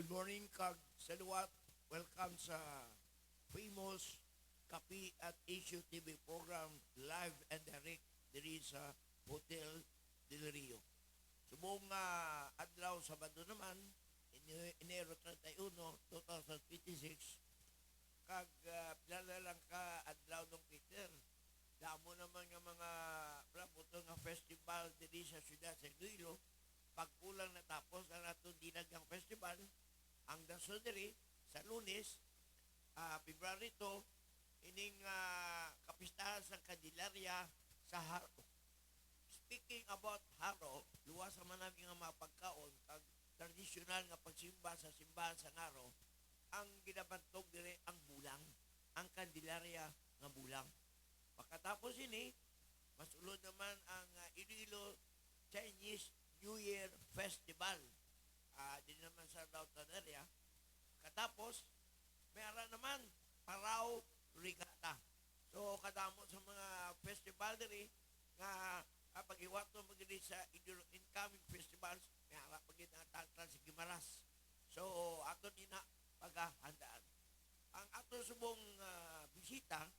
Good morning, kag saluwat. Welcome sa famous Kapi at Issue TV program live and direct diri sa Hotel Del Rio. Subong adlaw Sabado naman, Enero 31, 2026, kag pilala lang ka adlaw ng Peter. Damo naman nga mga plabuto nga festival diri sa siyudad sa Iloilo. Pagkulang natapos ang atong dinagang festival, ang daso diri sa Lunes, February 2, ining kapistahan sa Candelaria sa Haro. Speaking about Haro, luwas naman namin nga mga pagkaon, kag tradisyonal nga pagsimba sa simbahan sa Haro, ang ginabantog diri ang bulang, ang Candelaria nga bulang. Pagkatapos ini, masulod naman ang Iloilo Chinese New Year Festival. Di naman sa downtown area. Katapos, mayroon naman Parao Regatta. So, kadamo sa mga festival diri nga pag-iwat mo magiging sa incoming festivals, mayroon pag-iwat sa Gimaras. So, ato din na paghahandaan. Ang ato subong bisita,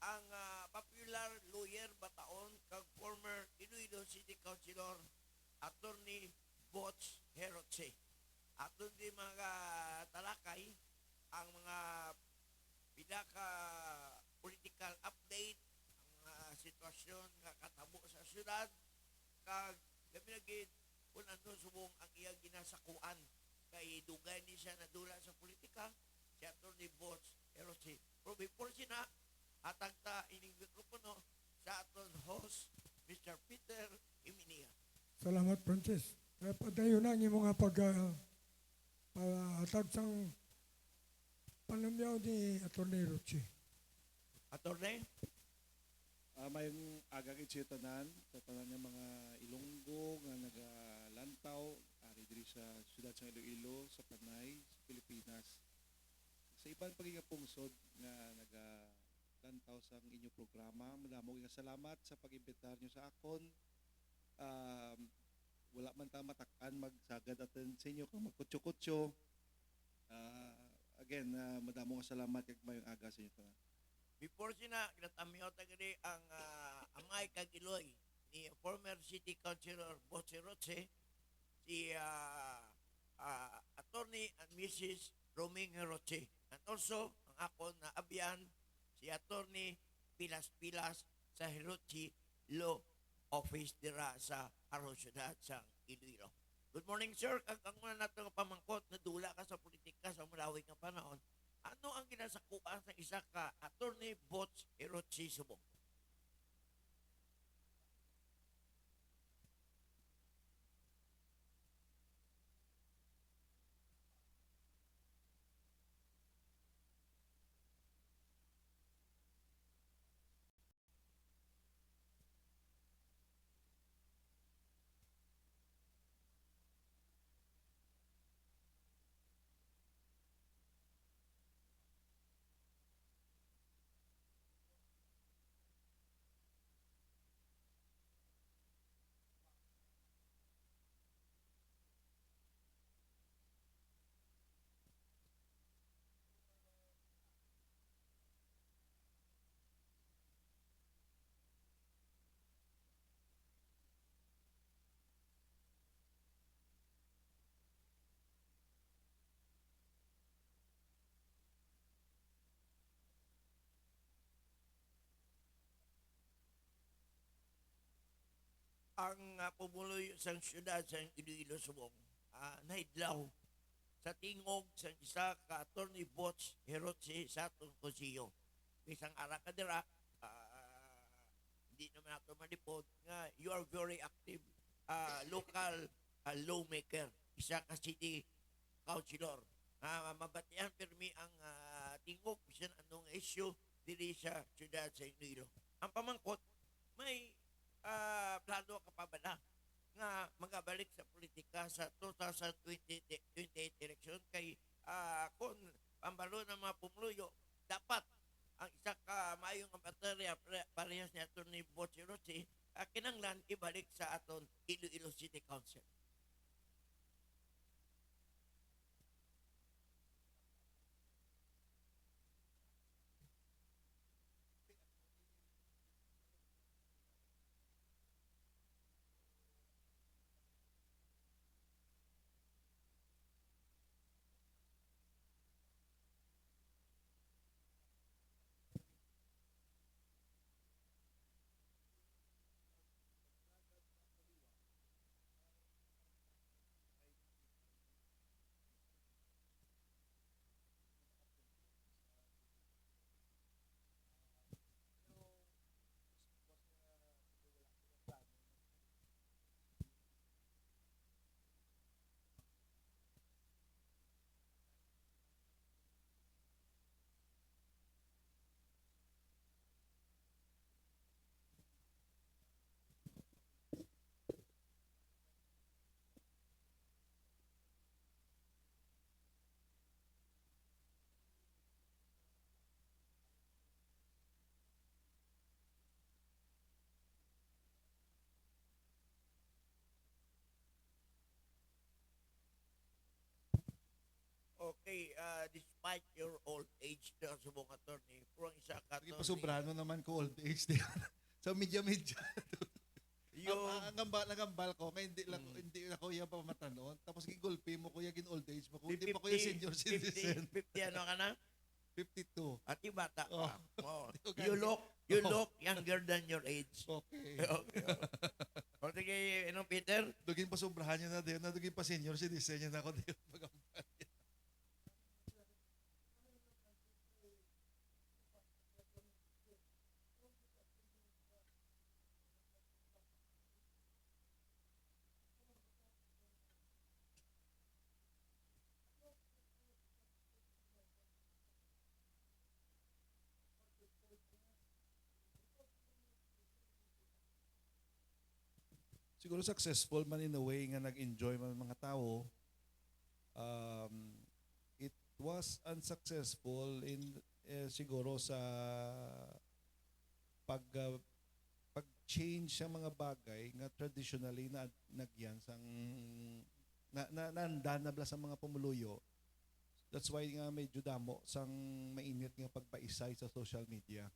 ang popular lawyer bataon kag former Iloilo City Councilor Attorney Bots Herotse. Aton di mga talakay ang mga pinaka political update, ang sitwasyon nga katabo sa syudad, kag gabi na gid kung ano subong ang iyang ginasakuan kay dugay ni siya nadula sa politika, si Attorney Bots Herotse. Pero before sina atang ta ining mikropono sa aton host, Mr. Peter Iminia. Salamat, Francis. Padayon na ang imong pag-atag sang panamyaw ni Atty. Ruchi. Attorney? Mayong agang itsitanan sa tanan ng mga Ilonggo nga nagalantaw ari diri sa siyudad sa Iloilo, sa Panay, sa Pilipinas. Sa ibang pagigapungsod nga nagalantaw sa inyong programa, madamo nga salamat sa pag-imbitar nyo sa akon. Wala man ta matak-an magsagad atin sa inyo kung magkutso-kutso. Again, madamo nga salamat kag mayong aga sa inyo tanan. Before sina, kinatamiyo tagadi ang amay kagiloy ni former City Councilor Botsy Rotse, si Attorney and Mrs. Roming Rotse. And also, ang akon na abyan, si Attorney Pilas-Pilas sa Hirochi Law Office dira sa Haro Syudad sa Iloilo. Good morning, sir. Ang una nato nga pamangkot, nadula ka sa politika sa malawig nga panahon. Ano ang ginasakuan sa isa ka Attorney Bots Herotse Subong? Ang pumuloy sa siyudad sa Iloilo Subong, naidlaw sa tingog sa isa ka Attorney Bots Herotse sa atong konsiyo. Isang ara ka dira, hindi naman nato malipod nga you are very active local lawmaker, isa ka city councilor. Mabatian pirmi ang tingog bisan anong issue diri sa siyudad sa Iloilo. Ang pamangkot, may plano ka pa ba na nga magabalik sa politika sa 2028 election kay kung pambalo ng mga pumuluyo, dapat ang isa ka mayong baterya parehas ni Atty. Botsy Rotse kinanglan ibalik sa aton Iloilo City Council. Okay, despite your old age na subong attorney, purang isa ka Sige, attorney. pasubrano naman ko old age din. So medya-medya. Yung, Nagambal ko, kaya hindi ako yung pamatanon. Tapos gigulpi mo kuya gin old age mo. Kung hindi pa kuya senior citizen. 50 ano ka na? 52. At yung bata ka. Oh. Oh. Okay. You look younger than your age. Okay. Okay. O sige, ano Peter? Dugin pa sobrahan niya na din. Dugin pa senior citizen niya na ako din. Pagambal. Siguro successful man in a way nga nag-enjoy man mga tao. It was unsuccessful in siguro sa pag-change sa mga bagay nga traditionally na nagyan sang naandan na bala sa mga pumuluyo. That's why nga medyo damo sang mainit nga pagpaisay sa social media.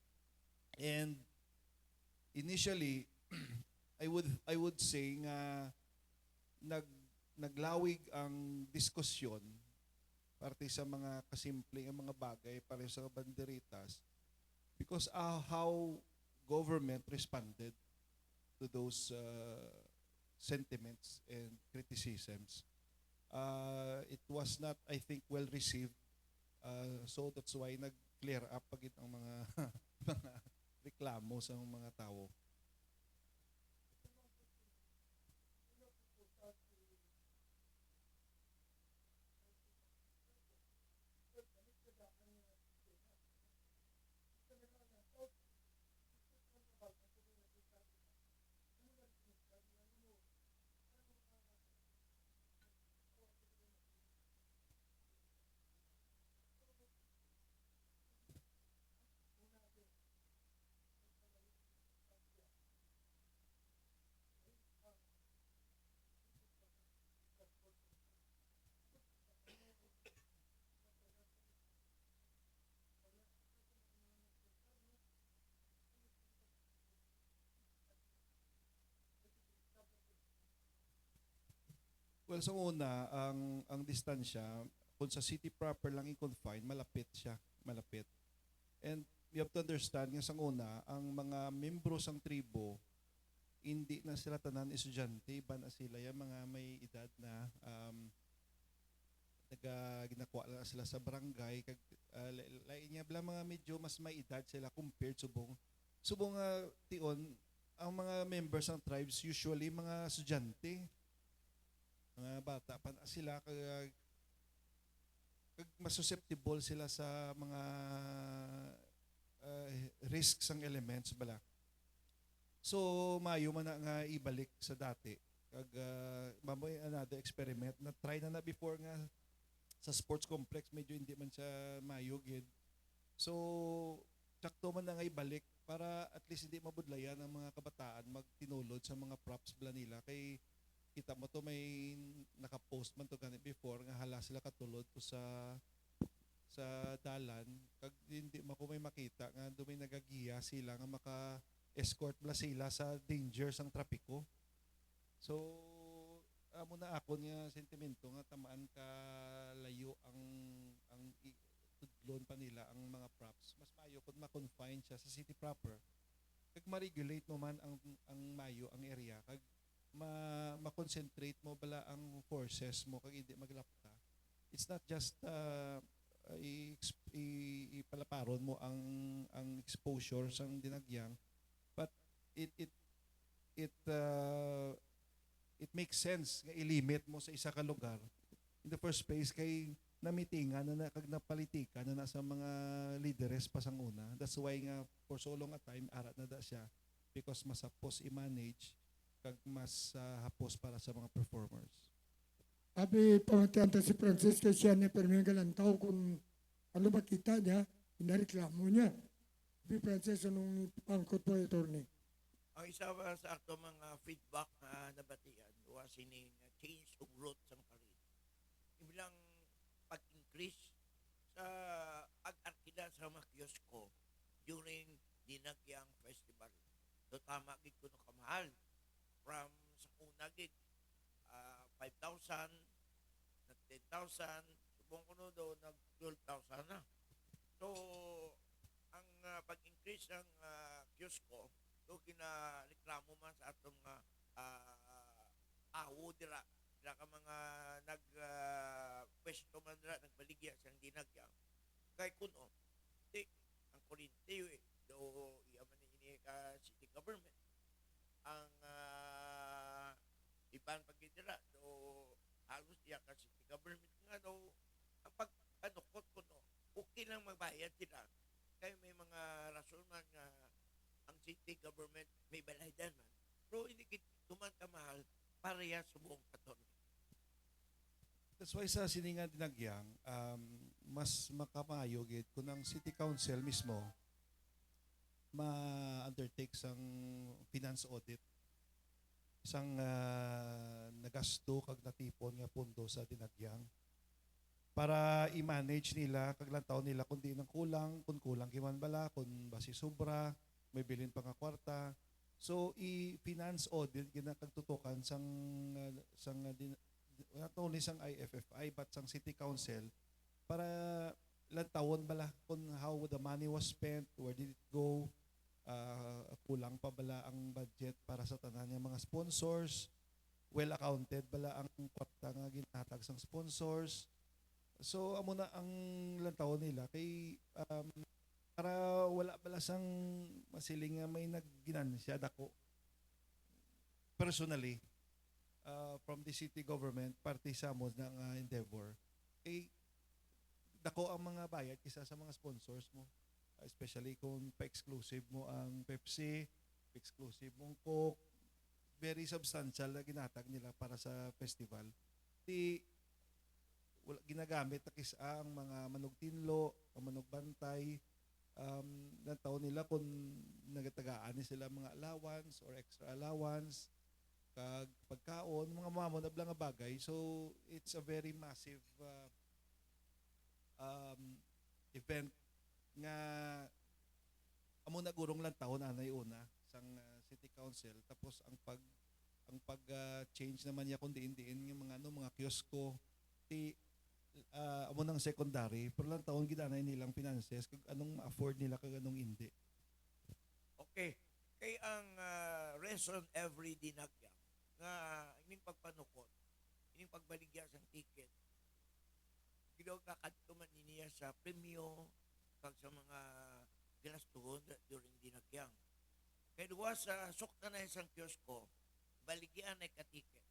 And initially I would say nga naglawig ang diskusyon parte sa mga kasimple nga mga bagay para sa banderitas because how government responded to those sentiments and criticisms. It was not, I think, well received. So that's why nag-clear up pagit ang mga mga reklamo sa mga tao. Well, sa una, ang distansya, kung sa city proper lang i-confine, malapit siya, malapit. And you have to understand, nga sa una, ang mga membro sang tribo, hindi na sila tanan estudyante, iba na sila, yung mga may edad na ginakuha na sila sa barangay, lain niya, bala mga medyo mas may edad sila compared subong tion, ang mga members ng tribes, usually mga estudyante, mga bata pa na sila kag mas susceptible sila sa mga risks ang elements bala. So mayo man na nga ibalik sa dati kag mamoy another experiment na try na before nga sa sports complex medyo hindi man siya mayo gid. So sakto man na nga ibalik para at least hindi mabudlayan ang mga kabataan magtinulod sa mga props bala nila kay kita mo to may naka-post man to ganit before nga hala sila katulod to sa dalan kag hindi mo ko may makita nga dumay nagagiya sila nga maka-escort bla sila sa danger sang trapiko. So amo na ako nga sentimento nga tamaan ka layo ang tudlon pa nila ang mga props. Mas mayo kun ma-confine siya sa city proper. Kag ma-regulate mo man ang mayo ang area kag ma-concentrate mo bala ang forces mo kag hindi maglapta. It's not just ipalaparon mo ang exposure sang dinagyang, but it makes sense nga ilimit mo sa isa ka lugar in the first place kay namitingan na kag napalitika na sa mga leaders pa sang una. That's why nga for so long a time arat na da siya because masapos i-manage kag mas hapos para sa mga performers. Abi pamatianta si Francis kay siya na permi galantaw kung ano ba kita niya, inareklamo niya. Abi Francis, anong pangkot po attorney? Ang isa pa sa ato mga feedback na nabatian was sining change of route sa karir. Ibilang pag-increase kiosko during Dinagyang Festival. So tama gid kuno kamahal. From sa una gid 5,000, nag 10,000, subong kuno do nag 12,000 na. So ang pag-increase ng kiosko, so ginareklamo man sa atong mga awo dira ka mga nag pwesto man dira nagbaligya sang dinagya kay kuno di ang kuryente do iyaman ni ini ka city government ang iban pagidira do halos iya ka city government nga do ang pagpanukot kuno okay lang magbayad sila kay may mga rason man nga ang city government may balaydan man pero hindi tuman ka mahal pareha subong katon. That's why sa siningan dinagyang, mas makamayo gid kung ang City Council mismo ma-undertake sang finance audit sang nagasto kag natipon nga pondo sa dinagyang para i-manage nila kag lantaw nila kung di nang kulang, kung kulang kiman bala, kung basi sobra, may bilin pa nga kwarta. So i-finance audit ginakagtutukan not only sang IFFI but sang City Council para lantawon bala kung how the money was spent, where did it go, kulang pa bala ang budget para sa tanan ng mga sponsors, well accounted bala ang kwarta nga ginhatag sang sponsors. So amo na ang lantawon nila kay para wala bala sang masiling nga may nagginansya dako personally from the city government party sa mo ng endeavor kay dako ang mga bayad kisa sa mga sponsors mo, especially kung pa-exclusive mo ang Pepsi, pa-exclusive mong Coke, very substantial na ginatag nila para sa festival. Di wala ginagamit takis ang mga manugtinlo, ang manugbantay, ng taon nila kung nagatagaan sila mga allowance or extra allowance, kag pagkaon, mga mamon ablang nga bagay. So it's a very massive event nga amo na gurong lang taon anay una sang City Council tapos ang pag change naman niya kung diin-diin yung mga kiosko ti amo nang secondary pero lang taon gidanay nilang finances kag anong ma-afford nila kag anong hindi. Okay. Kay ang reason every dinagya nga ining pagpanukot, ining pagbaligya sang ticket, gidaw kakadto man niya sa premyo kag sa mga ginastuhon during dinagyang. Kay duwa sa sukta na isang kiosko, baligyan ay ka-ticket.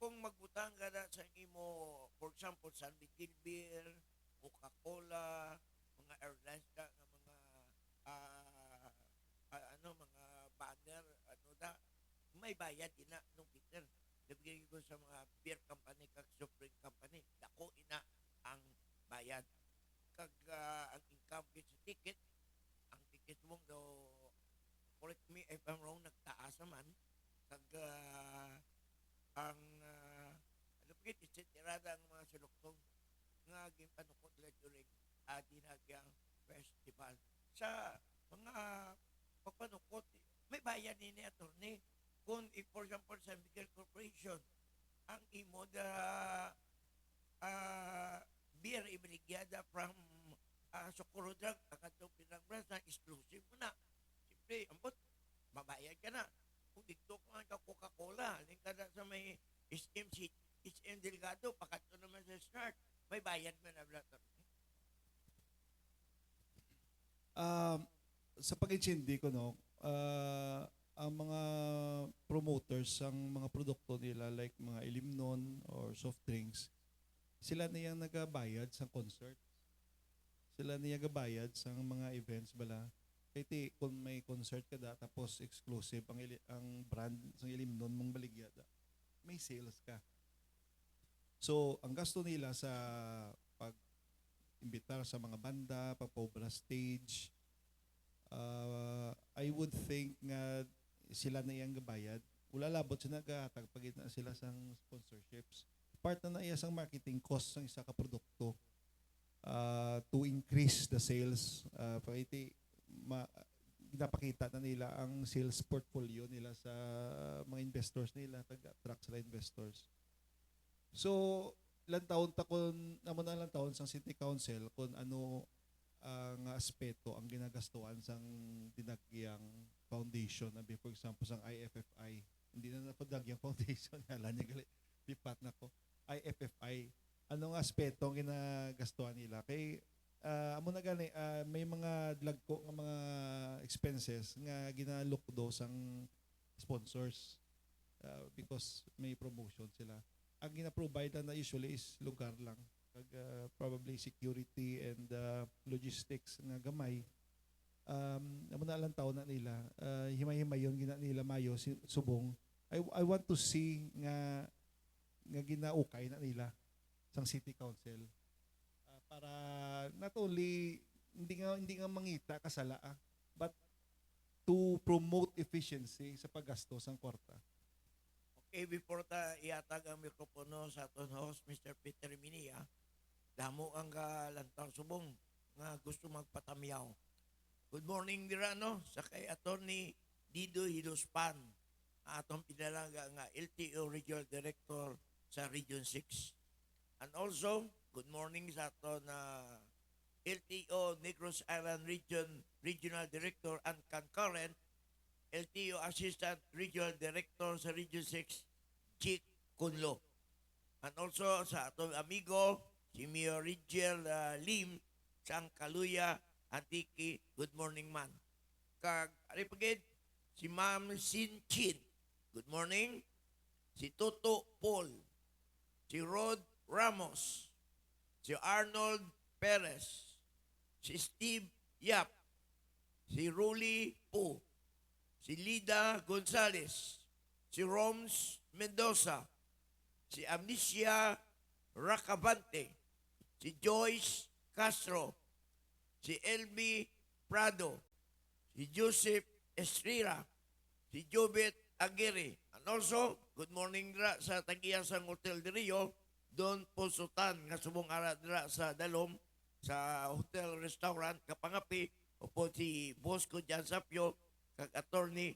Kung magbutang ka na sa imo, for example, San Miguel Beer, Coca-Cola, mga airlines ka, nga mga mga banner, may bayad ina nung Peter. Nabigay ko sa mga beer company kag Supreme company, dako ina ang bayad. Kag ang income gid sa ticket, ang ticket mong daw, correct me if I'm wrong, nagtaas naman. Kag ang pagit itinerada ang mga siluktong nga ginpanukot during dinagyang festival. Sa mga pagpanukot, may bayad ni attorney. Kung for example San Miguel Corporation, ang imo da beer ibaligyada from Socorro Drug, akatong pinagbrand na exclusive mo na. Siyempre, ambot, mabayad ka na. Kung dito ka Coca-Cola, alin ka na sa may SM Delgado, pakato naman sa start, may bayad mo na blatter. Sa pag-intindi ko no, ang mga promoters ang mga produkto nila like mga ilimnon or soft drinks, sila na yung nagabayad sa concert. Sila na yung nagabayad sa mga events bala. Kaya kung may concert ka da, tapos exclusive ang brand sa ilimnon mong baligyada, may sales ka. So, ang gasto nila sa pag-imbitar sa mga banda, pag-obra stage, I would think nga sila na iyang gabayad. Wala labot sila naghatag pag na sila sang sponsorships. Part na iya sang marketing cost sang isa ka produkto. to increase the sales. Ginapakita na nila ang sales portfolio nila sa mga investors nila, tag-attract sila investors. So, ilang taon sa City Council kung ano ang aspeto ang ginagastuan sang dinagyang foundation na for example sang IFFI, hindi na napadagyang foundation alam niya gali lipat na ko IFFI, anong aspeto ang ginagastuan nila kay amo na gani may mga dagko nga mga expenses nga ginalook do sang sponsors because may promotion sila. Ang gina-provide na usually is lugar lang. Probably security and logistics nga gamay. Amo na lang taon na nila. Himay-himay yun gina nila mayo subong. I want to see nga ginaukay na nila sang City Council. Para not only hindi nga mangita kasala but to promote efficiency sa paggasto sang kwarta. Okay, before ta iatag ang mikropono sa aton host, Mr. Peter Minia, damo ang lantaw subong nga gusto magpatamyaw. Good morning dira no sa kay Attorney Dido Hilospan, atong pinalaga nga LTO Regional Director sa Region 6. And also, good morning sa aton LTO Negros Island Regional Director and concurrent LTO Assistant Regional Director sa Region 6, Chick Kunlo. And also sa atong amigo, si Mayor Rigel Lim, sang Kaluya, Antiki, good morning man. Kag, aripagid, si Ma'am Sin Chin, good morning. Si Toto Paul, si Rod Ramos, si Arnold Perez, si Steve Yap, si Rolly Po, si Lida Gonzales, si Roms Mendoza, si Amnesia Racabante, si Joyce Castro, si LB Prado, si Joseph Estrella, si Jobet Aguirre. And also, good morning dira sa tagiya sang Hotel de Rio, Don Posutan, nga subong ara dira sa Dalom, sa hotel restaurant Kapangapi, upo si Bosco Jan Sapio, kag attorney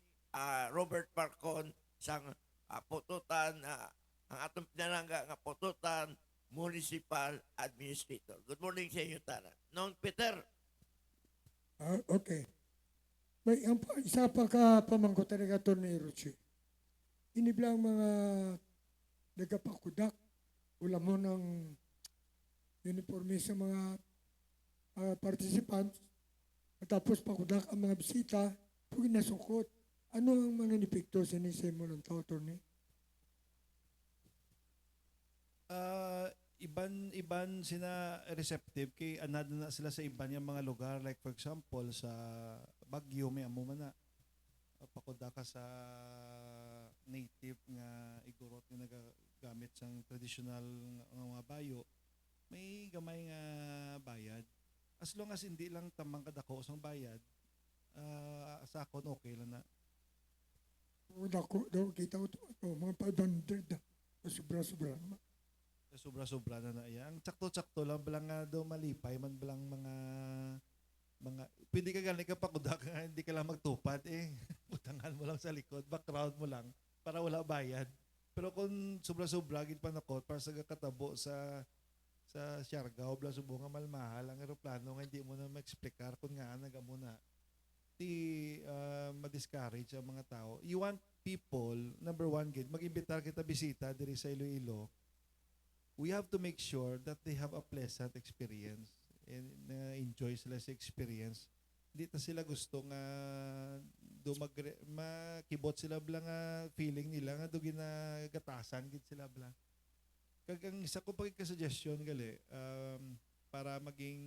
Robert Parcon sang Pototan, ang atong pinalangga nga Pototan Municipal Administrator. Good morning sa inyo, Tana. Nong Peter. Okay. May isa pa ka pamangkot na Attorney Ruchi. Iniblang mga nagapakudak, wala mo ng uniforme sa mga participants, at tapos pakudak ang mga bisita, pag nasungkot, ano ang mga nipikto sa nisay mo ng tao, Attorney? Iban sina receptive kay anad na sila sa iban yung mga lugar, like for example sa Baguio may amo man na pakuda ka sa native nga igorot nga nagagamit sang traditional nga mga bayo, may gamay nga bayad. As long as hindi lang tamang kadako sang bayad, sa akon okay lang na. Dako daw, kita ko ito, mga 500, sobra-sobra naman. Sobra-sobra na iya. Ang tsakto-tsakto lang balang nga do malipay man balang mga pwede ka gani ka pakuda ka hindi ka lang magtupad utangan mo lang sa likod, background mo lang para wala bayad. Pero kung sobra-sobra gid pa nakot para sa katabo sa Siargao bla subo nga malmahal ang eroplano nga hindi mo na ma-explicar kung nga nagamo na ma-discourage ang mga tao. You want people, number one gid, mag-imbitar kita bisita diri sa Iloilo. We have to make sure that they have a pleasant experience and enjoy sila sa experience. Hindi ta sila gusto nga makibot sila bla nga feeling nila nga do ginagatasan gid sila bla. Kag ang isa ko pagka-suggestion gali para maging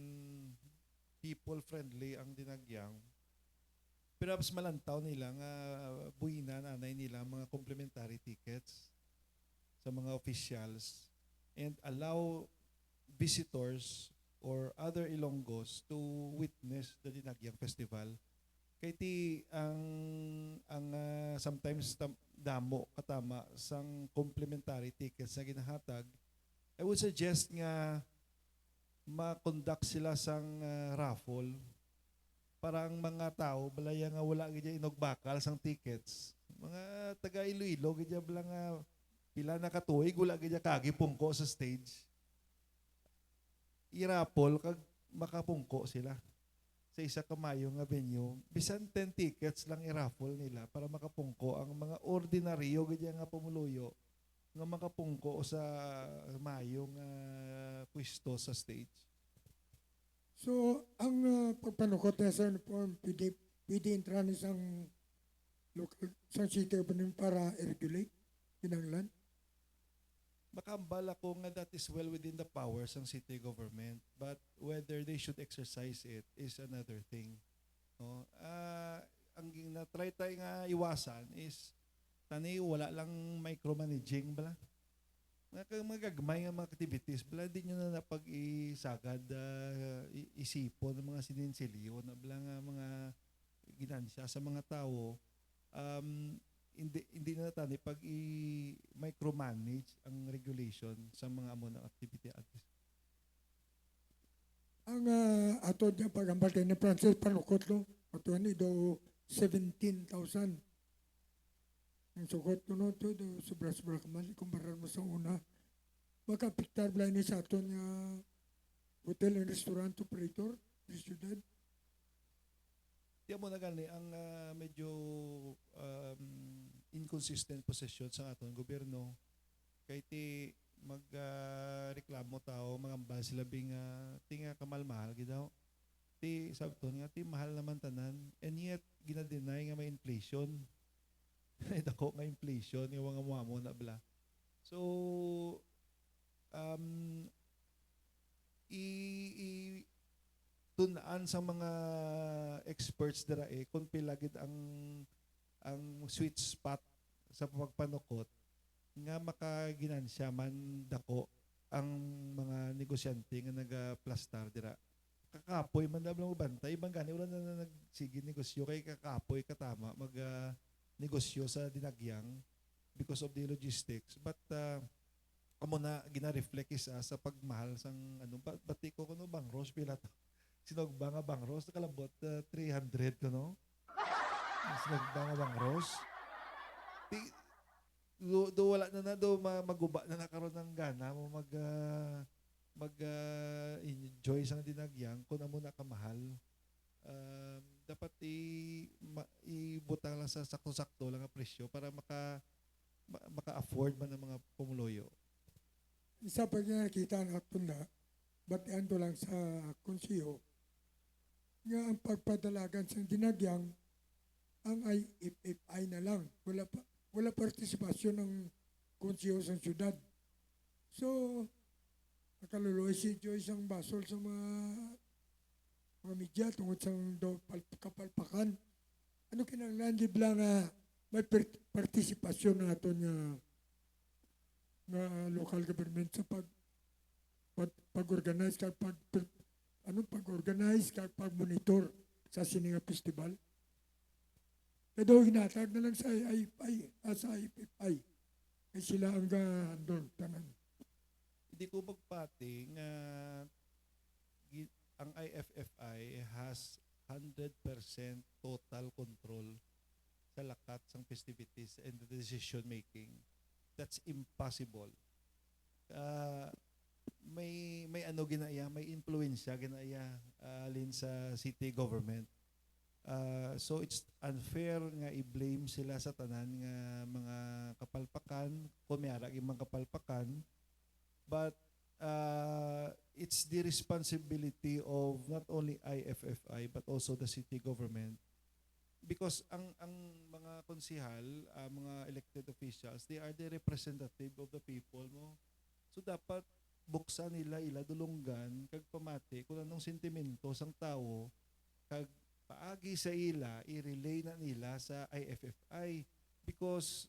people friendly ang dinagyang. Perhaps malantaw nila nga buhinan anay nila mga complimentary tickets sa mga officials and allow visitors or other Ilonggos to witness the Dinagyang Festival. Kaya ang sometimes damo katama sang complimentary tickets na ginahatag, I would suggest nga ma-conduct sila sang raffle para ang mga tao balaya nga wala gid inugbakal sang tickets. Mga taga Iloilo gid bala nga pila na katuig wala gid kagi pungko sa stage. I-raffle kag makapungko sila sa isa ka mayo nga venue. Bisan 10 tickets lang i-raffle nila para makapungko ang mga ordinaryo gid nga pumuluyo nga makapungko sa mayong pwesto sa stage. So, ang pagpanukot na sa uniform, pwede entran isang local, isang city government para i-regulate, kinanglan. Makambal ako nga that is well within the powers ng city government, but whether they should exercise it is another thing. No? Ang na-try tayo nga iwasan is tani wala lang micromanaging bala. Magagmay nga mga activities bala di nyo na napag-isagad isipon ng mga sininsilyo na bala nga mga ginansya sa mga tao. Hindi na tani pag i-micromanage ang regulation sa mga amo ng activity address. Ang ato niya pagambal kayo ni Francis Panukot, no? Ato ni do 17,000. Ang sukot ko no, do sobra-sobra kaman, kumparar mo sa una. Magkapiktar bala ni sa ato niya hotel and restaurant operator, sa syudad. Tiyan mo na gani ang medyo inconsistent position sa aton gobyerno. Kay ti magreklamo tao, mangambal sila bing tinga kamal-mahal gidaw. Ti sabton nga ti mahal naman tanan and yet gina-deny nga may inflation. Dako nga inflation yung mga muamo na bla. So tunaan sa mga experts dira kung pila gid ang sweet spot sa pagpanukot nga makaginansya man dako ang mga negosyante nga nagaplastar dira. Kakapoy man daw lang bantay ibang gani wala na nagsige negosyo kay kakapoy katama mag negosyo sa dinagyang because of the logistics, but amo na gina-reflect isa sa pagmahal sang bati ko kuno bangros pila to sinogba nga bangros nakalabot 300 kuno sinogba nga bangros do wala na do maguba na nakaroon ng gana mo mag enjoy sang dinagyang kun amo na kamahal. Dapat ibutang lang sa sakto-sakto lang ang presyo para maka-afford man ng mga pumuloyo. Isa pa nga nakita natin na batian to lang sa konsiyo nga ang pagpadalagan sa dinagyang ang IFFI na lang. Wala partisipasyon ng konsiyo sa syudad. So, nakaluluoy si Joyce ang basol sa mga media tungkol sa kapalpakan. Ano kinanglan di bla nga may partisipasyon na ito nga local government sa pag-organize kag pag-organize kag pag-monitor sa sininga festival. Kaya hinatag na lang sa IFFI. Kaya sila ang andon tanan. Hindi ko magpati nga ang IFFI has 100% total control sa lakat ng festivities and the decision making. That's impossible. May ano ginaya, may influensya ginaya alin sa city government. So it's unfair nga i-blame sila sa tanan nga mga kapalpakan, kung mayara mga kapalpakan, but it's the responsibility of not only IFFI but also the city government, because ang mga konsihal, mga elected officials, they are the representative of the people mo. So dapat buksan nila dulunggan kag pamati kung anong sentimento sang tao kag paagi sa ila i-relay na nila sa IFFI, because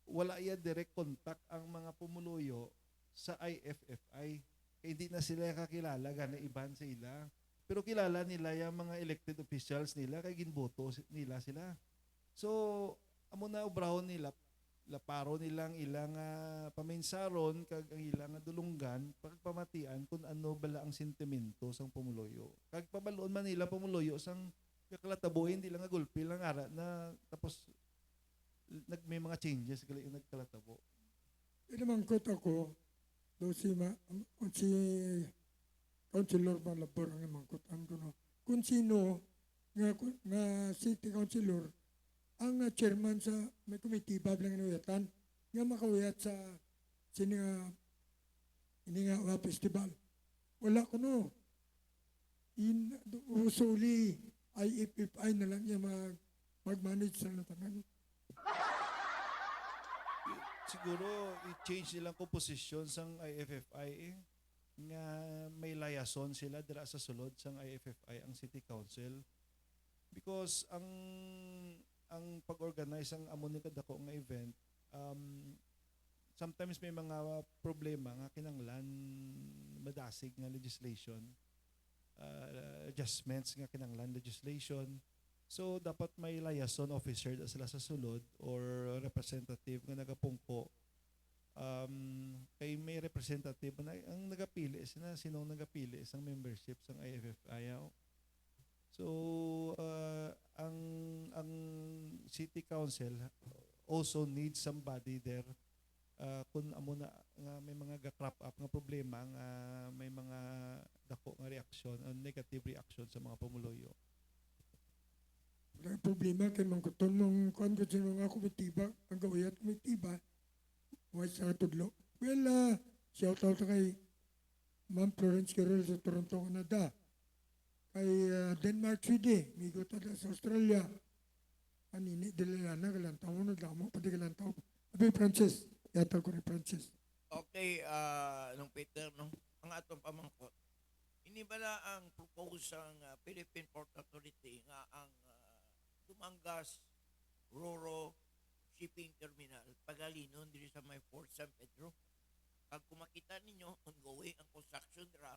wala ya direct contact ang mga pumuluyo sa IFFI. Hindi na sila kakilala gana iban sa ila. Pero kilala nila yung mga elected officials nila kay ginboto nila sila. So amo na obrahon nila laparo nilang ilang paminsaron kag ang ilang dulunggan pagpamatian kung ano bala ang sentimento sang pumuloyo. Kag pabaloon man nila pumuloyo sang kakalatabuhin di lang nga gulpi lang ara na tapos may mga changes gali yung nagkalatabo. Inamangkot ako, do si Councilor Malabor ang imangkotan ko no. Kung sino nga city councilor ang chairman sa may komitiba bilang inuyatan nga makawiyat sa ini nga festival. Wala ko no. Usuli IFFI na lang niya mag-manage sa tanan. Siguro i-change nilang composition sang IFFI nga may layason sila dira sa sulod sang IFFI ang City Council because ang pag-organize ang amo ni kadako nga event sometimes may mga problema nga kinanglan madasig nga legislation adjustments nga kinanglan legislation so dapat may liaison officer da sila sa sulod or representative nga nagapungko kay may representative na ang nagapili sinong nagapili sang membership sang IFFI so ang city council also needs somebody there kung amo na nga may mga ga-crop up nga problema nga may mga dako nga reaksyon negative reaction sa mga pumuloyo. Wala problema kay mangkuton mong kuan ko sino nga komitiba ang gawiyat komitiba wa sa tudlo. Well, shout out kay Ma'am Florence Carol sa Toronto, Canada. Kay Denmark Swede, migo tada sa Australia. Anini dilana galantaw mo nagdamo pati galantaw. Abi Francis, yata ko ni Francis. Okay, nung Peter, no? Ang atong pamangkot. Inibala ang propose ng Philippine Port Authority nga ang Dumangas Roro Shipping Terminal pagalinon diri sa may Port San Pedro. Pag kumakita ninyo, ongoing ang construction dira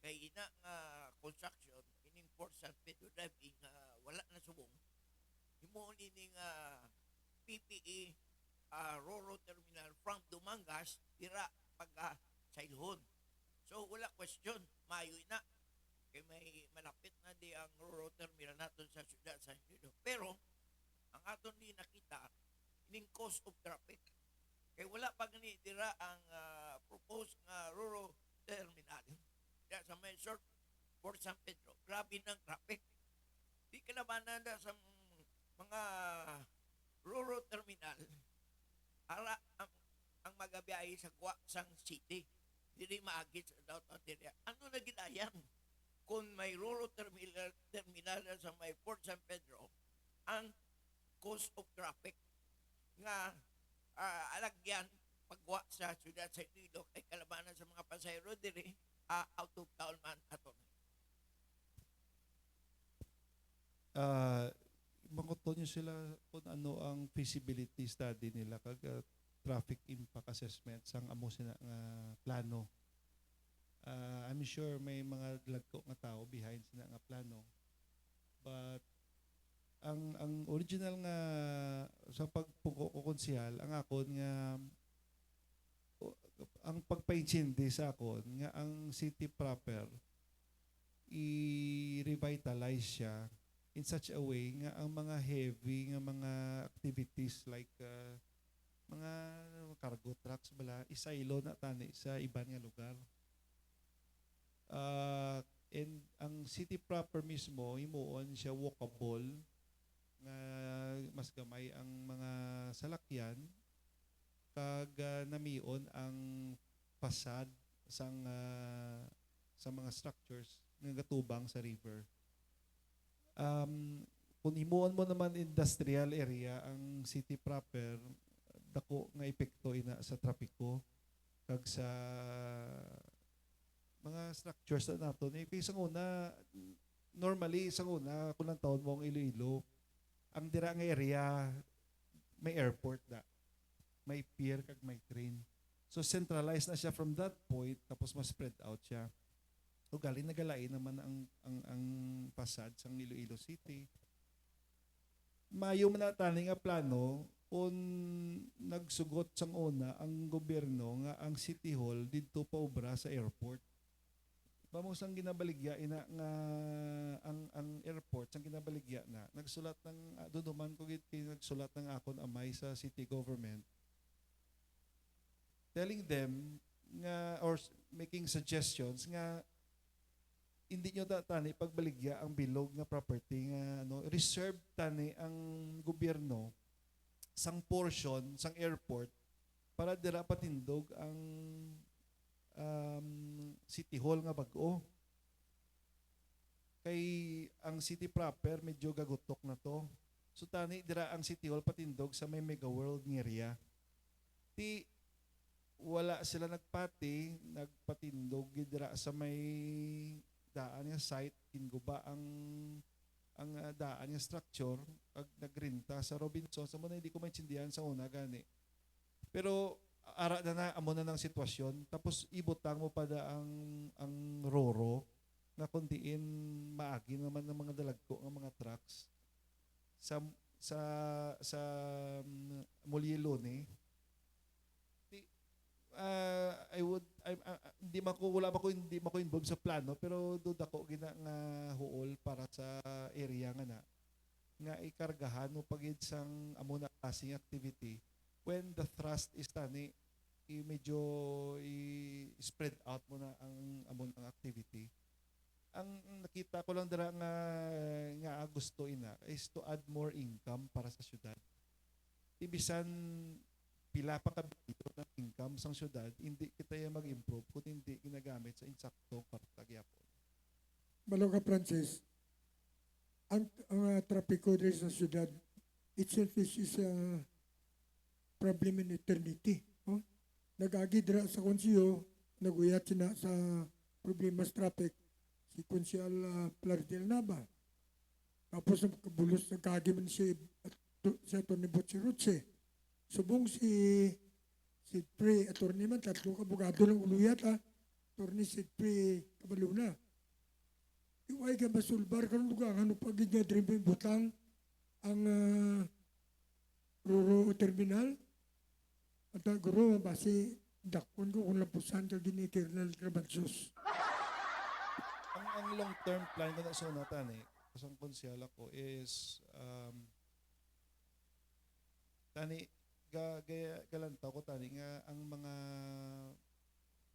kay ina nga construction ining Port San Pedro driving wala na subong. Himuon ini nga PPE Roro Terminal from Dumangas dira pagka Sailhon. So wala question, mayo na kay may malapit na di ang Roro Terminal naton sa syudad sa Iloilo. Pero ang aton di nakita ining cost of traffic. Kay wala pa gani dira ang proposed nga Roro Terminal. Diya sa may short Port San Pedro, grabe ng traffic. Di kalabanan na sa mga Roro Terminal. Ara ang magabiyahe sa Guaksang City. Dili maagit sa downtown area. Ano na ginayang? Kung may Roro Terminal sa may Port San Pedro, ang cost of traffic nga alagyan pagwa sa syudad sa Iloilo ay kalabanan sa mga pasahero diri out of town man aton. Mangkuton nyo sila kung ano ang feasibility study nila kag traffic impact assessment sang amo sina nga plano. I'm sure may mga lagko nga tao behind sina nga plano. But ang original nga sa pagpungko ko konsehal ang akon nga ang pagpaintindi sa akon nga ang city proper i-revitalize siya in such a way nga ang mga heavy nga mga activities like mga cargo trucks bala isaylo na tani sa iban nga lugar. And ang city proper mismo himuon siya walkable nga mas gamay ang mga salakyan kag namion ang fasad sang sa mga structures nga gatubang sa river. Kung himuon mo naman industrial area ang city proper dako nga epekto ina sa trapiko kag sa mga structures na nato ni isang una normally isang una kung lang taon mo ang Iloilo ang dira nga area may airport da may pier kag may train so centralized na siya from that point tapos mas spread out siya o galing nagalain naman ang fasad sang Iloilo City mayo man natani nga plano kung nagsugot sang una ang gobyerno nga ang City Hall didto paubra sa airport. Vamos ang ginabaligya ina nga ang airport sang ginabaligya na nagsulat ng duduman ko gid kay nagsulat ng akon amay sa city government telling them nga or making suggestions nga hindi nyo tani pagbaligya ang bilog nga property nga reserve tani ang gobyerno sang portion sang airport para dira patindog ang City Hall nga bag-o. Kay ang city proper medyo gagutok na to. So tani dira ang City Hall patindog sa may Mega World nga area. Ti wala sila nagpati, nagpatindog dira sa may daan nga site kinguba ang daan nga structure ag nagrinta sa Robinson sa muna hindi ko maintindihan sa una gani. Pero ara na amo na ng sitwasyon tapos ibutang mo pa da ang roro nga kundiin maagi naman ng mga dalagko ng mga trucks sa Mulyelone. Hindi mako involved sa plano pero duda ko gina nga huol para sa area nga ikargahan mo pagid sang amo na klaseng activity when the thrust is tani medyo i-spread out mo na ang amon ang activity. Ang nakita ko lang dira nga gusto ina is to add more income para sa syudad. Ibisan pila pa ka ng income sang syudad, hindi kita yung mag-improve kung hindi ginagamit sa insaktong kwartagyapon. Baloga Francis, ang trapiko dito sa syudad, itself is a problem in eternity. Oh? Nag-agidra sa konsiyo, naguyat sina sa problema sa traffic, si Konsyal Plardel Nava. Tapos bulos nagkagiman si Atty. Butchirutse. Subong si Pre attorney man, tatlo kabugado ng uluyat Attorney Pre Kabaluna. Iway ka masulbar ka nung lugar, ano pagid nga driven butang ang Roro Terminal. At guro, basi dakon ko kung lapusan ka gini-eternal trabansos. Ang long-term plan ko na sa unatan kasang konsyal ako is tani galantaw ko tani nga ang mga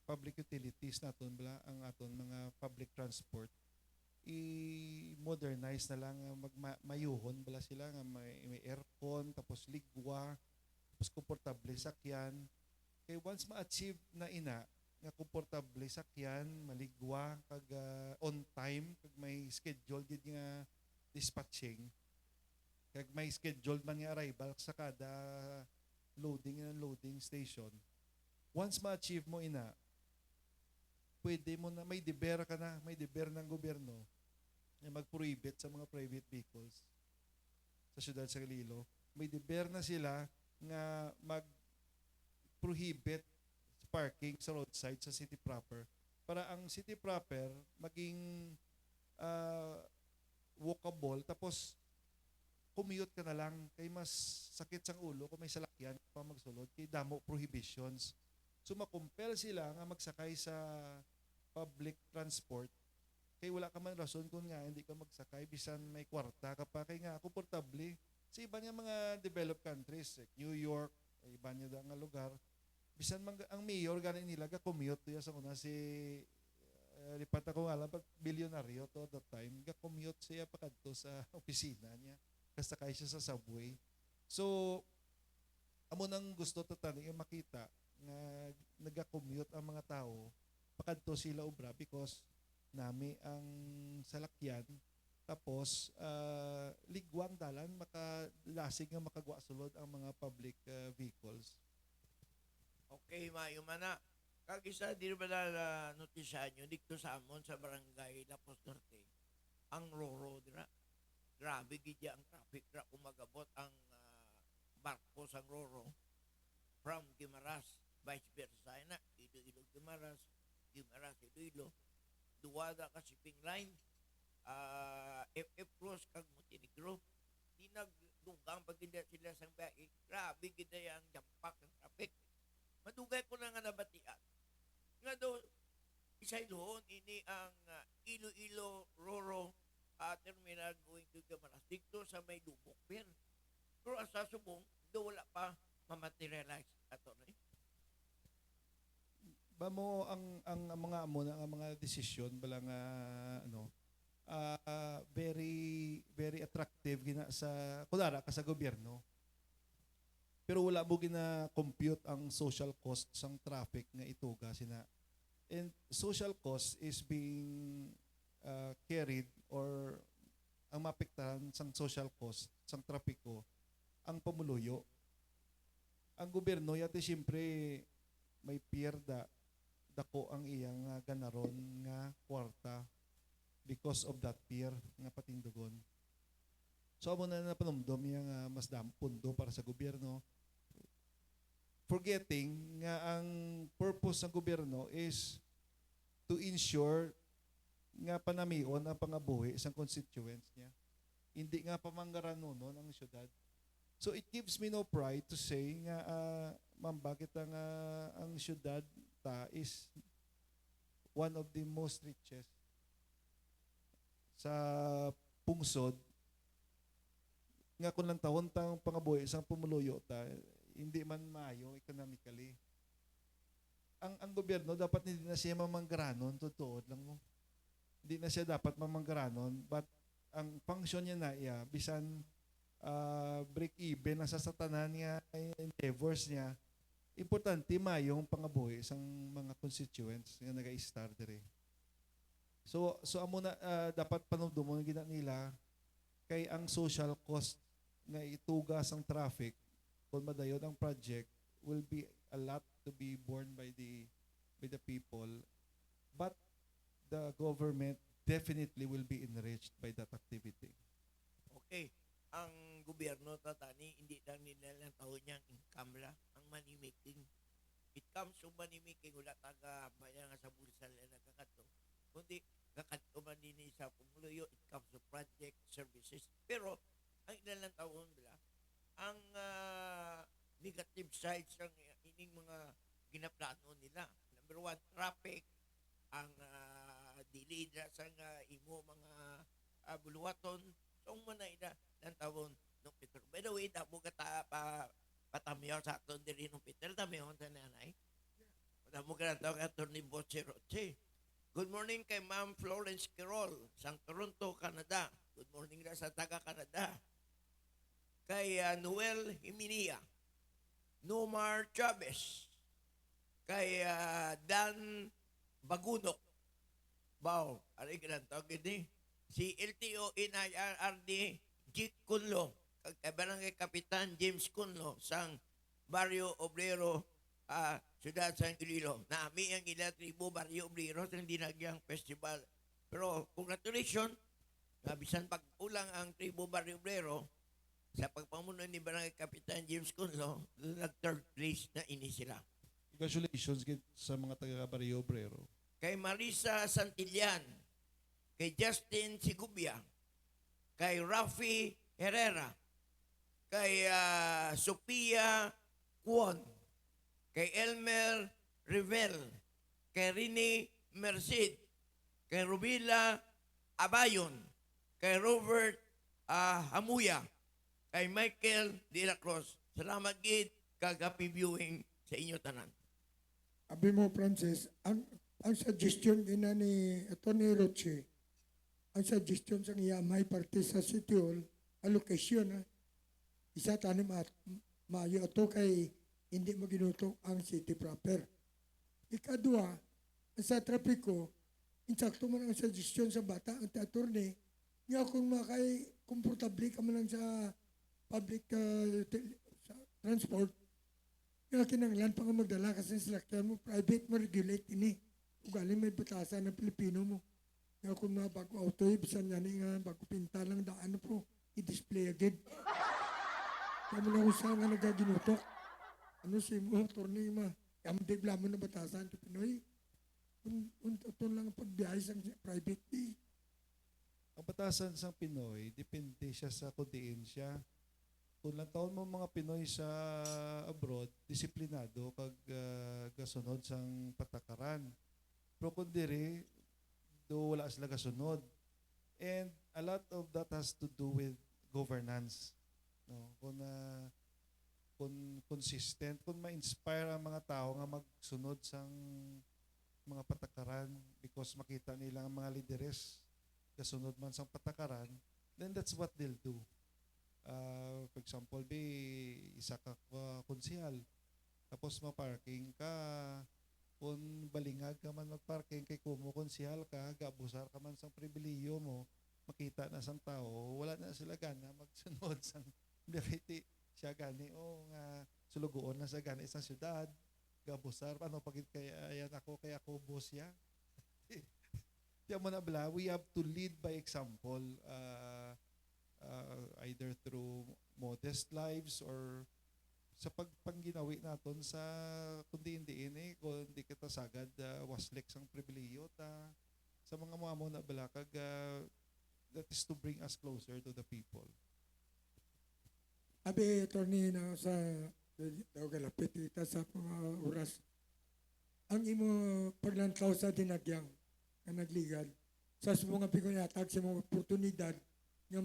public utilities naton bala ang aton mga public transport i-modernize na lang mayuhon bala sila nga may aircon tapos ligwa tapos komportable sakyan kay once ma-achieve na ina nga komportable sakyan maligwa kag on time kag may schedule gid nga dispatching kag may scheduled man nga arrival sa kada loading and unloading station once ma-achieve mo ina pwede mo na may deber ka na may deber ng gobyerno na mag-prohibit sa mga private vehicles sa syudad sa Iloilo may deber na sila nga mag-prohibit parking sa roadside sa city proper para ang city proper maging walkable tapos commute ka na lang kay mas sakit sang ulo kung may salakyan pa magsulod kay damo prohibitions so makumpel sila nga magsakay sa public transport kay wala ka man rason kung nga hindi ka magsakay bisan may kwarta ka pa kay nga komportable sa iba nga mga developed countries like New York iba niya nga lugar bisan ang mayor ganin nila ga commute to sa una si lipat ako nga lang pag bilyonaryo to at that time ga commute siya pa kadto sa opisina niya kasakay siya sa subway so amo nang gusto to tani nga makita nga naga-commute ang mga tao pakadto sila obra because nami ang salakyan tapos ligwang dalan makalasig nga makagwa sulod ang mga public vehicles. Okay, mayo mana. Kag isa di ba na notisyan nyo dito sa amon sa barangay Lapos Norte ang Roro dira. Grabe gidya ang traffic ra kumagabot ang barko sa Roro from Guimaras vice versa na Iloilo Guimaras Iloilo duwada ka shipping line FF Cross kag Montenegro di dugang pag hindi sila sang biyahe. Grabe gid ang jampak ng traffic. Madugay ko na nga nabatian. Nga daw isay doon ini ang Iloilo Roro terminal going to Gamaras dito sa may Lubok Pier. Pero sa Subong, do wala pa mamaterialize ato na. Ba mo ang mga amo na ang mga desisyon bala nga ano very attractive gina sa kunara ka sa gobyerno. Pero wala mo gina compute ang social cost sang traffic nga ituga sina. And social cost is being carried or ang mapektahan sang social cost sang trapiko ang pamuluyo. Ang gobyerno yati siyempre may pierda dako ang iyang ganaron nga kwarta because of that pier nga patindugon. So amo na napanumdom yang mas dam pundo para sa gobyerno, forgetting nga ang purpose ng gobyerno is to ensure nga panamion ang pangabuhi sa constituents niya. Hindi nga pamanggaranon ang syudad. So it gives me no pride to say nga ma'am, bakit ang syudad ta is one of the most richest sa pungsod nga kung lang taon-taong pangabuhi isang pumuluyo ta hindi man maayo economically. Ang gobyerno dapat hindi na siya mamanggaranon, totoo lang mo. Hindi na siya dapat mamanggaranon, but ang function niya na iya bisan break even na sa satanan niya endeavors niya, importante mayong pangabuhi sang mga constituents nga naga-star dire. So amo na dapat panumdumon gina nila kay ang social cost nga ituga sang traffic kung madayon ang project will be a lot to be borne by the people, but the government definitely will be enriched by that activity. Okay. Ang gobyerno tatani, hindi lang nila lang taon niyang income la, ang money making. It comes to money making, wala taga bayan nga sa bulsa nila nagkakato. Kundi, kakato man din sa pumuluyo, it comes to project, services. Pero, ang ilang taon nila, ang negative sides ng ining mga ginaplano nila. Number one, traffic, ang delay na sa imo mga buluwaton. So, muna ina ng taon ng Peter. By the way, damo ka patamiyaw sa aton diri ng Peter. Tamiyaw sa nanay. Damo ka ng tawag aton ni Boche Roche. Good morning kay Ma'am Florence Quirol, sang Toronto, Canada. Good morning na sa taga-Canada. Kay Noel Himinia. Nomar Chavez. Kay Dan Bagunok. Bao, aray ka ng tawag ini. Si LTO NIRRD Jik Kunlo, kay Barangay Kapitan James Kunlo, sang Barrio Obrero, Ciudad San Iloilo. Nami ang ila tribo Barrio Obrero sa dinagyang festival. Pero congratulations, bisan pag-ulang ang tribo Barrio Obrero sa pagpamuno ni Barangay Kapitan James Kunlo, nag-third place na ini sila. Congratulations sa mga taga-Barrio Obrero. Kay Marisa Santillan, kay Justin Sigubia, kay Rafi Herrera, kay Sophia Kwon, kay Elmer Rivel, kay Rini Merced, kay Rubila Abayon, kay Robert Hamuya, kay Michael De La Cruz. Salamat gid kag happy viewing sa inyo tanan. Abi mo, Francis, ang suggestion ina ni Atty. Roche, ang suggestion sa iya may parte sa City Hall, allocation, isa tanim at maayo ito kay hindi mo ginutok ang city proper. Ikadua, sa trapiko, insakto man ang suggestion sa bata, ang attorney, nga kung makay komportable ka man lang sa public sa transport, nga kinanglan pa nga magdala kasi sasakyan mo, private mo regulate ini. Ugali may batasan ng Pilipino mo. Nga kung mga bago auto, bisan yan nga bago pinta lang daan po, i-display agad. Kami na usa nga nagaginutok. Ano si mo, attorney ma, kamdig lamang na batasan ito Pinoy. Ito lang ang pagbiyahe sa private Ang batasan sa Pinoy, depende siya sa kondiensya. kung lang taon mo mga Pinoy sa abroad, disiplinado kag gasunod sang patakaran. Pero kung diri, do wala sila gasunod. And a lot of that has to do with governance. No? Kung consistent, kung ma-inspire ang mga tao nga magsunod sang mga patakaran because makita nila ang mga lideres kasunod man sang patakaran, then that's what they'll do. For example, isa ka konsehal, tapos ma-parking ka, kung balingag ka man mag-parking, kay kumo konsehal ka, gabusar ka man sang pribiliyo mo, makita na sang tao, wala na sila gana magsunod sang biriti siya gani nga sulugoon na sa gani isang syudad, gabusar, ano pagit kaya ayan ako, kaya ako boss ya. Tiyan mo na bala, we have to lead by example, either through modest lives or sa pagpangginawi naton sa kundi hindi kung hindi kita sagad waslik sang pribiliyo ta sa mga mo na bala kag that is to bring us closer to the people. Abi, attorney na sa daw kalapit ita sa mga oras. Ang imo paglantaw sa dinagyang na nagligal sa mga pigunatag sa mga oportunidad nga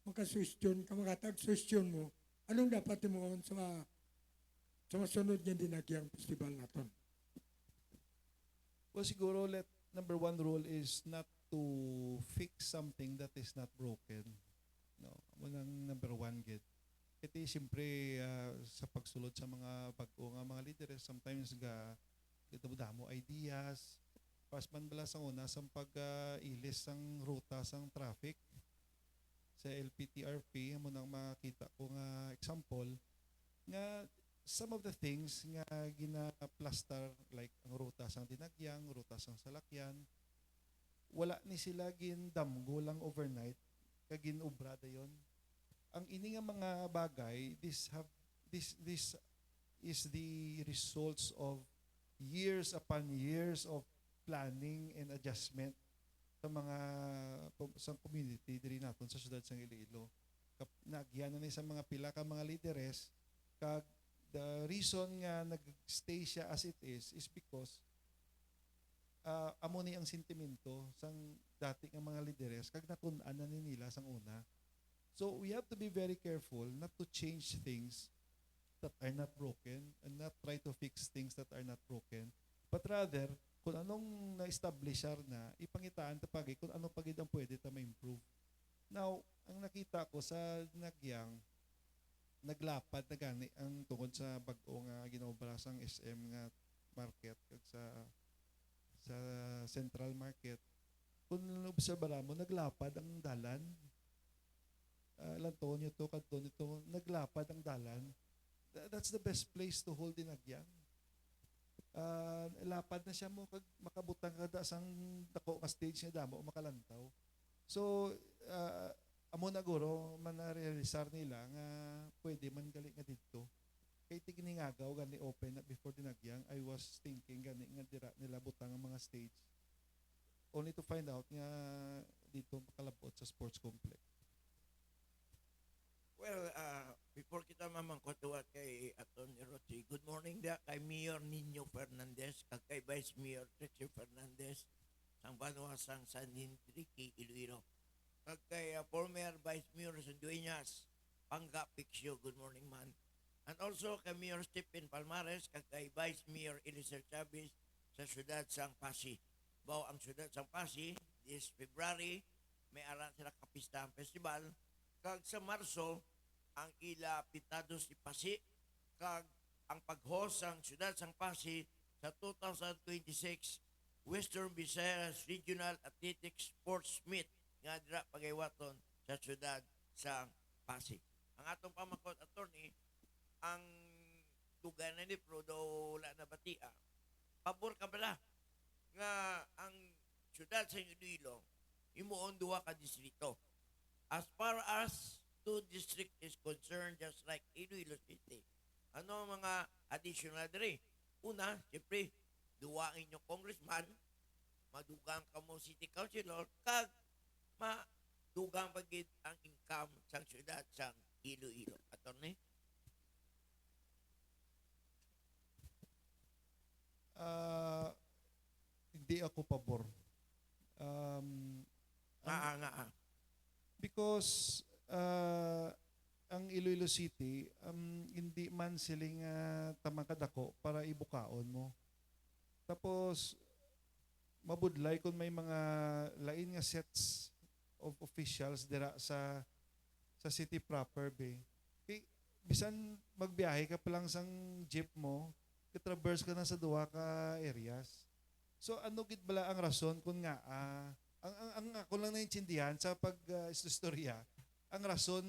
makasustyon ka makatag-sustyon mo, anong dapat mo sa masunod nga dinagyang festival naton? Well, siguro number one rule is not to fix something that is not broken. No, munang number one gid. Iti siyempre sa pagsulod sa mga bag-o nga mga leaders, sometimes damo ideas. Pas man bala sa una sa pag-ilis sang ruta sang traffic sa LPTRP, mo nang makita ko nga example nga some of the things nga ginaplastar like ang ruta sang Dinagyang, ruta sang Salakyan, wala ni sila gindamgo lang overnight kag ginobra dayon. Ang ini nga mga bagay, this is the results of years upon years of planning and adjustment sa community diri naton sa syudad sang Iloilo. Nagyan na ni sa mga pila ka mga lideres kag the reason nga nagstay siya as it is because amo ni ang sentimento sang dati nga mga lideres kag natun-an na ni nila sang una. So we have to be very careful not to change things that are not broken and not try to fix things that are not broken, but rather kung anong na-establisher na ipangitaan ta pagi kung ano pagid ang pwede ta ma-improve. Now, ang nakita ko sa Dinagyang, naglapad na gani ang tungod sa bag-o nga ginobra sang SM nga market kag sa Central Market. Kung obserbara mo, naglapad ang dalan. Lanto nyo to, kanto nito, naglapad ang dalan. That's the best place to hold Dinagyang. Lapad na siya mo kag makabutang kada sang dako nga stage nga damo makalantaw. So amo na guro man na-realisar nila nga pwede man gali nga didto. Kay tigingagaw gani open na before Dinagyang, I was thinking gani nga dira nila butang ang mga stage. Only to find out nga dito makalabot sa sports complex. Well, before kita mamangkotwa kay Atty. Rochi, good morning da kay Mayor Nino Fernandez, kag kay Vice Mayor Trixie Fernandez, sang Banwa sang San Enrique, Iloilo. Kag kay former Vice Mayor Sandueñas, Pangga Pixio, good morning man. And also kay Mayor Stephen Palmares, kag kay Vice Mayor Eliezer Chavez sa siyudad sang Pasig. Bao ang siyudad sang Pasig, this February, may aran sila kapistahan festival. Kag sa Marso, ang ila Pitados ni Pasig, kag ang pag-host sang siyudad sang Pasig sa 2026 Western Visayas Regional Athletics Sports Meet nga dira pagaywaton sa siyudad sang Pasig. Ang atong pamangkot attorney, ang lugar na ni Pro daw wala na batia. Pabor ka bala nga ang siyudad sa Iloilo imuon duha ka distrito. As far as 2 district is concerned, just like Iloilo City, ano ang mga additional diri? Una, siyempre, duwa ang inyong congressman, madugang ka mo city councilor, kag madugang pagid ang income sang syudad sang Iloilo. Attorney? Ah, hindi ako pabor. Ang- Because ang Iloilo City, hindi man siling tamangkadako para ibukaon mo. Tapos, mabudlay kung may mga lain nga sets of officials dira sa city proper be. Kay bisan magbiyahe ka pa lang sang jeep mo, ka-traverse ka na sa duha ka areas. So ano gid bala ang rason kung nga ang ako lang naintindihan sa istorya, ang rason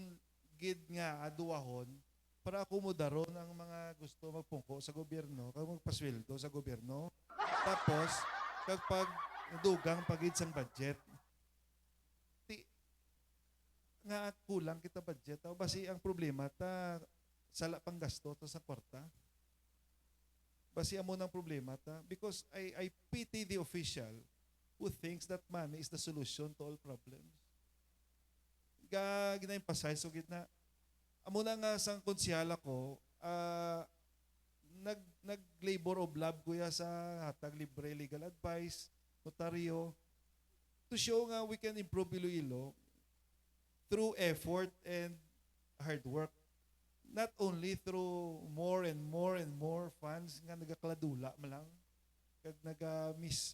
gid nga duwahon para akomodaron ang mga gusto magpungko sa gobyerno, kag magpasweldo sa gobyerno. Tapos kapag dugang pagid sang budget, ti nga kulang kita budget o basi ang problema ta sala pang gasto ta sa kwarta. Basi amo ng problema ta because I pity the official who thinks that money is the solution to all problems. Gina-emphasize so gitna amo na nga sang konsyal ako nag-labor of love kuya sa hatag libre legal advice, notaryo, to show nga we can improve Iloilo through effort and hard work. Not only through more and more funds nga nagakladula malang, kag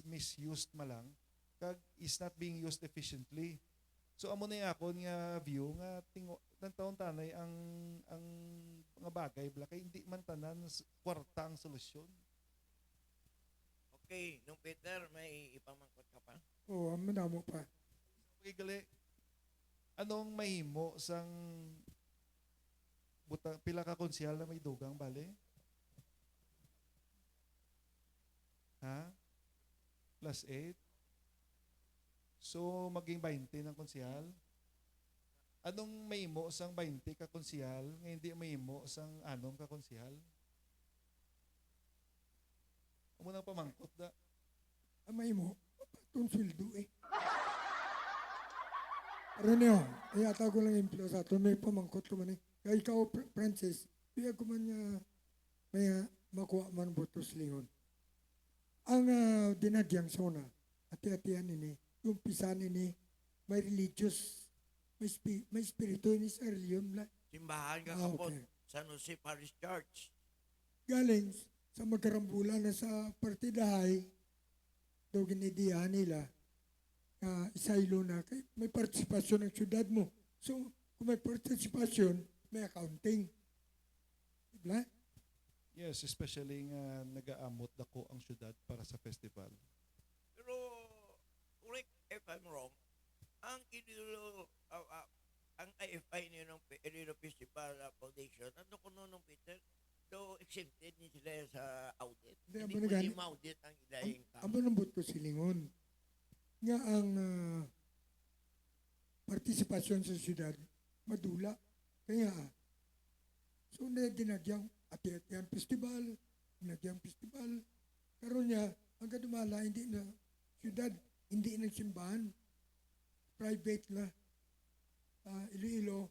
misused malang, kag is not being used efficiently. So amo na ako nga view nga ng taon tanay ang mga bagay bala kay hindi man tanan kwarta ang solusyon. Okay, nung Peter, may ipamangkot ka pa? Oo, manamo pa. Okay, gali. Anong mahimo sang pila ka konsyal na may dugang bale? Ha? Plus 8? So, maging 20 ng konsyal? Anong mahimo sang 20 ka konsyal nga hindi mahimo sang 6 ka konsyal? Amo nang pamangkot da. Amay mo, patong sweldo eh. Pero niyo, ayata ko lang implo sa ito, may pamangkot ko man eh. Kaya ikaw, Francis, biya ko man niya, may makuha man botos lingon. Ang dinadyang sona, ati-atian ini, yung pisan ini, may religious, may spirito ini sa reliyon. Simbahan ka kapon, San Jose Parish Church. Galing sa magkarambulan na sa partidahay, daw ginidiyahan nila, isaylo na, may partisipasyon ng syudad mo. So, kung may partisipasyon, may accounting. Diba? Yes, especially nga nagaamot dako ang syudad para sa festival. Pero, correct if I'm wrong, ang Iloilo, ang IFI niyo ng Iloilo Festival Foundation, ano ko nung Peter, so exempted ni sila sa audit. Hindi pwede ma-audit ang ilaying Amo nambot ko silingon. Nga ang partisipasyon sa syudad, madula. Kaya, so na dinagyang ati-atian festival, dinagyang festival. Karon niya, ang kadumala, hindi na syudad, hindi na simbahan. Private na. Iloilo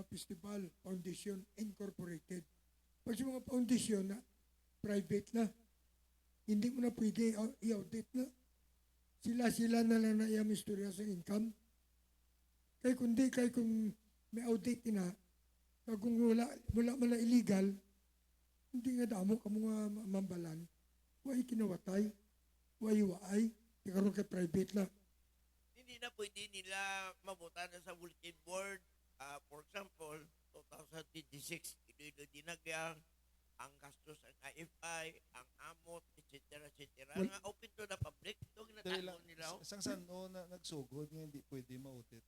Festival Foundation Incorporated. Pag sa mga foundation na private na, hindi mo na pwede i-audit na. Sila na lang na iyang istorya sa income. Kaya kung may audit na, kung wala man na illegal, hindi nga damo ka mga mambalan. Huwag kinawatay, huwag ikaroon kay private na. Hindi na pwede nila mabutan na sa bulletin board. For example, 2026, Iloilo Dinagyang, ang gastos ng IFI, ang amot, etc. Well, Nga open to the public. Ito ginatago nila. Sang sano na nagsugod nga hindi pwede ma-audit.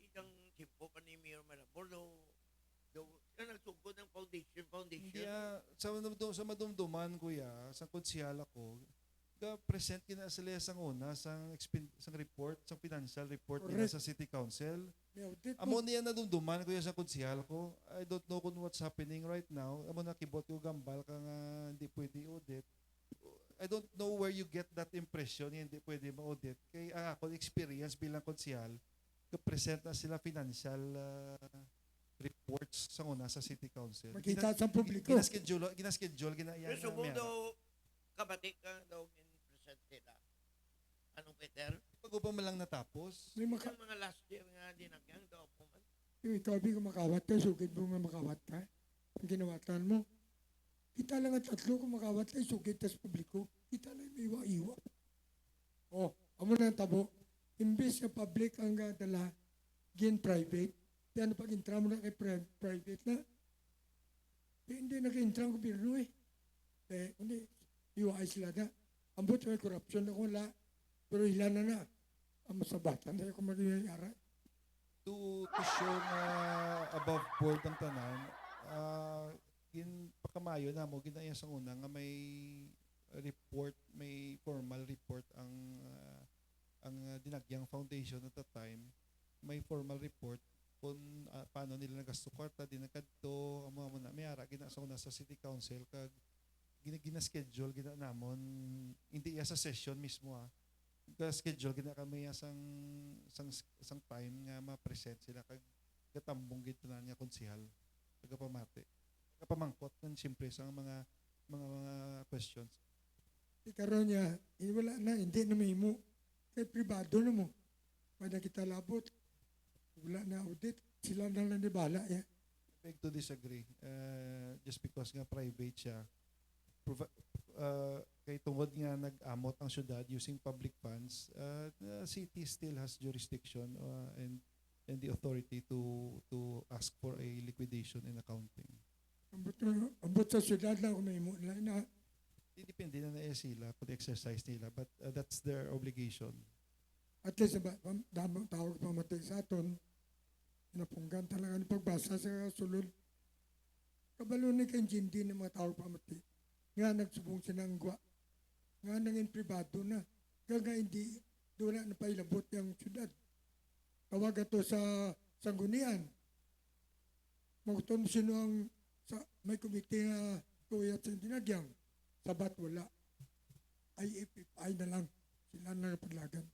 Isang simpo pa ni Mayor Malabor, sila nagsugod ng foundation. Hindi sa madumduman kuya, sa konsyal ako, present kina sila sang una sang report, sang financial report nila sa City Council. May audit Amo niya nadumduman kuya sa konsyal ko. I don't know kung what's happening right now. Amo nakibot ko gambal ka nga hindi pwede audit. I don't know where you get that impression na hindi pwede ma-audit. Kaya ako experience bilang konsyal, present na sila financial reports sa una sa City Council. Makita sa publiko. Ginaschedule, ginaya Pero nga sumo mayara. daw, kabati ka daw in-present nila. Anong Peter? Pag-upang man lang natapos. May maka, Yung mga last year nga dinakyan daw po man. yung ikaw, ko makawat ka, sugid mo nga makawat ka. Ang ginawatan mo. Kita lang ang tatlo kung makawat ka, sugid tas publiko. Kita lang may iwa-iwa. Oh, amo na ang tabo. Imbes na public ang dala, gin private. Kaya pag intra mo na kay private na, hindi nag-intra ang gobyerno eh. Hindi, iwaay sila na. Ambot may corruption na kung wala, pero ilan na. Ang masabatan na kung magyayara. To show na above board ang tanan, pakamayo na mo, ginaya sa una nga may report, may formal report ang Dinagyang Foundation at that time, may formal report kung paano nila nagasto kwarta, dinakadto, amo na mayara gina sa una sa City Council kag gina-schedule gina namon hindi iya sa session mismo schedule gina kami sang time nga ma-present sila kag katambong gid na niya konsehal tagapamati kapamangkot kan siyempre sa mga questions. Ikaroon niya, wala na, hindi na may mo. Kaya privado na mo. Pada kita labot. Wala na audit. Sila na lang nibala. Yeah. Beg to disagree. Just because nga private siya, kay tungod nga nag-amot ang syudad using public funds, the city still has jurisdiction and the authority to ask for a liquidation and accounting. Ambot sa syudad lang kung may mo. Na, Depende na sila kung exercise nila, but that's their obligation. at least, damang tawag pamatay sa aton, napunggan talaga ni pagbasa sa sulod. Kabalo ni kay Jindi ng mga tawag pamatay. Nga nagsubong sinangwa. Nga nangin privado na. Nga hindi, doon na napailabot yung syudad. Tawag ito sa sanggunian. Magutom sino ang may komite na tuyat sa dinagyang. Sabat wala. IFFI na lang. Sila na napaglagan.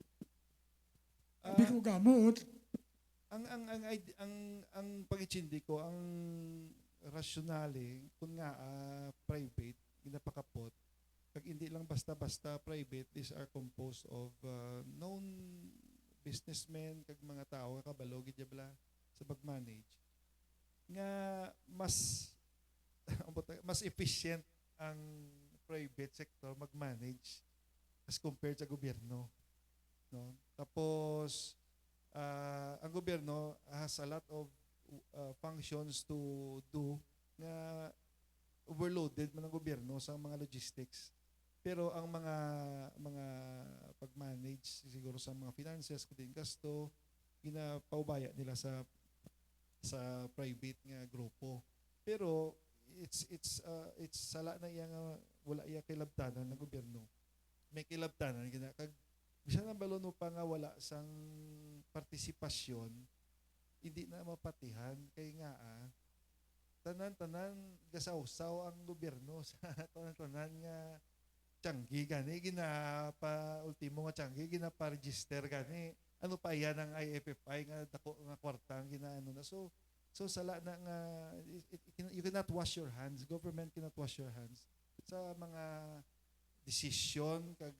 Sabi ko gamot. Ang pag-ichindi ko, ang rasyonale, kung nga private, ginapakapot, kag hindi lang basta-basta private, these are composed of known businessmen, kag mga tao, kabalo, gidya sa pag-manage. Nga mas efficient ang private sector mag-manage as compared sa gobyerno. No? Tapos, ang gobyerno has a lot of functions to do na overloaded man ang gobyerno sa mga logistics. Pero ang mga pag-manage siguro sa mga finances, kundi gasto, ginapaubaya nila sa private nga grupo. Pero it's sala na iya nga wala iya kilabtanan ng gobyerno. May kilabtanan kag bisan ang balon pa nga wala sang partisipasyon, hindi na mapatihan kay nga tanan-tanan gasawsaw ang gobyerno sa tanan-tanan nga tiyanggi gani ginapa ultimo nga tiyanggi ginapa-register gani ano pa yan ang IFFI nga dako nga kwartang ginaano na so sala na nga you cannot wash your hands, government cannot wash your hands sa mga desisyon kag